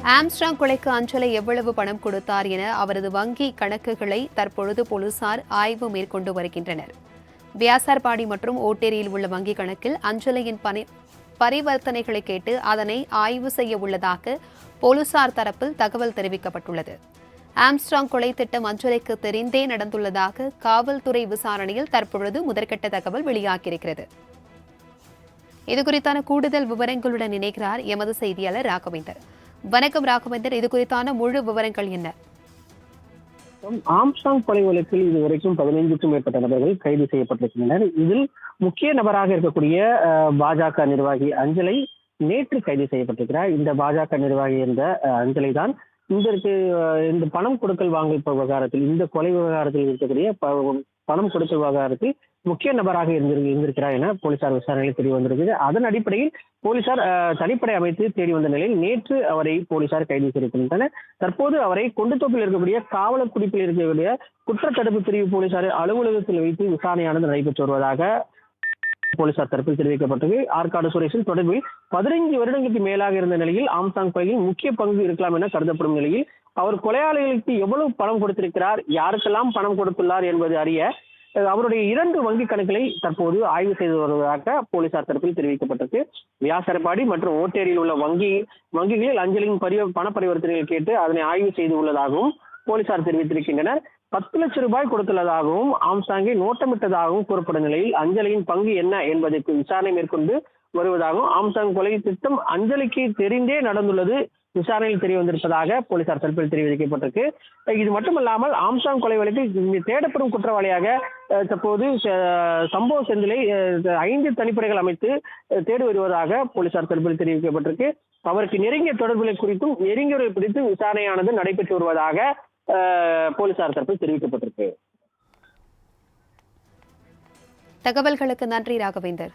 Armstrong கொலைக்கு அஞ்சலை எவ்வளவு பணம் கொடுத்தார் என அவரது வங்கி கணக்குகளை தற்பொழுது போலீசார் ஆய்வு மேற்கொண்டு வருகின்றனர். வியாசார்பாடி மற்றும் ஓட்டேரியில் உள்ள வங்கிக் கணக்கில் அஞ்சலையின் பரிவர்த்தனைகளை கேட்டு அதனை ஆய்வு செய்ய உள்ளதாக போலீசார் தரப்பில் தகவல் தெரிவிக்கப்பட்டுள்ளது. ஆம்ஸ்ட்ராங் கொலை திட்டம் அஞ்சலைக்கு தெரிந்தே நடந்துள்ளதாக காவல்துறை விசாரணையில் தற்பொழுது முதற்கட்ட தகவல் வெளியாகியிருக்கிறது. இதுகுறித்தான கூடுதல் விவரங்களுடன் இணைக்கிறார் எமது செய்தியாளர் ராகவேந்தர். வணக்கம் ராகவேந்தர், இது குறித்தான முழு விவரங்கள் என்ன? ஆம்ஸ்ட்ராங் கொலை வழக்கில் இதுவரைக்கும் 15க்கும் மேற்பட்ட நபர்கள் கைது செய்யப்பட்டிருக்கின்றனர். இதில் முக்கிய நபராக இருக்கக்கூடிய பாஜக நிர்வாகி அஞ்சலை நேற்று கைது செய்யப்பட்டிருக்கிறார். இந்த பாஜக நிர்வாகி என்ற அஞ்சலை தான் இந்த பணம் கொடுக்கல் வாங்கல் விவகாரத்தில், இந்த கொலை விவகாரத்தில் இருக்கக்கூடிய பணம் கொடுக்கல் விவகாரத்தில் முக்கிய நபராக இருந்திருக்கிறார் என போலீசார் விசாரணையில் தெரிய வந்திருக்குது. அதன் அடிப்படையில் போலீசார் தனிப்படை அமைத்து தேடி வந்த நிலையில் நேற்று அவரை போலீசார் கைது செய்திருக்கின்றனர். தற்போது அவரை கொண்டுதோப்பில் இருக்கக்கூடிய காவலர் குடிப்பில் இருக்கக்கூடிய குற்றத்தடுப்பு பிரிவு போலீசார் அலுவலகத்தில் வைத்து விசாரணையானது நடைபெற்று வருவதாக போலீசார் தரப்பில் தெரிவிக்கப்பட்டது. ஆற்காடு சுரேஷின் தொடர்பில் 15 வருடங்களுக்கு மேலாக இருந்த நிலையில் ஆம்ஸ்ட்ராங் கொலையில் முக்கிய பங்கு இருக்கலாம் என கருதப்படும் நிலையில் அவர் கொலையாளிகளுக்கு எவ்வளவு பணம் கொடுத்திருக்கிறார், யாருக்கெல்லாம் பணம் கொடுத்துள்ளார் என்பது அறிய அவருடைய 2 வங்கி கணக்குகளை தற்போது ஆய்வு செய்து வருவதாக போலீசார் தரப்பில் தெரிவிக்கப்பட்டது. வியாசர்பாடி மற்றும் ஓட்டேரியில் உள்ள வங்கிகளில் அஞ்சலின் பண பரிவர்த்தனைகளை கேட்டு அதனை ஆய்வு செய்து உள்ளதாகவும் போலீசார் தெரிவித்திருக்கின்றனர். 10 லட்சம் ரூபாய் கொடுத்துள்ளதாகவும் ஆம்ஸ்ட்ராங்கை நோட்டமிட்டதாகவும் கூறப்படும் நிலையில் அஞ்சலியின் பங்கு என்ன என்பதற்கு விசாரணை மேற்கொண்டு வருவதாகவும் ஆம்ஸ்ட்ராங் கொலை திட்டம் அஞ்சலிக்கு தெரிந்தே நடந்துள்ளது விசாரணையில் தெரிய வந்திருப்பதாக போலீசார் தரப்பில் தெரிவிக்கப்பட்டிருக்கு. இது மட்டுமல்லாமல் ஆம்ஸ்ட்ராங் கொலை வழக்கில் தேடப்படும் குற்றவாளியாக தற்போது சம்பவ செந்திலை 5 தனிப்படைகள் அமைத்து தேடி வருவதாக போலீசார் தரப்பில் தெரிவிக்கப்பட்டிருக்கு. அவருக்கு நெருங்கிய தொடர்புகளை குறித்தும் நெருங்கியவர்கள் குறித்தும் விசாரணையானது நடைபெற்று வருவதாக போலீசார் தரப்பில் தெரிவிக்கப்பட்டிருக்கு. தகவல்களுக்கு நன்றி ராகவேந்தர்.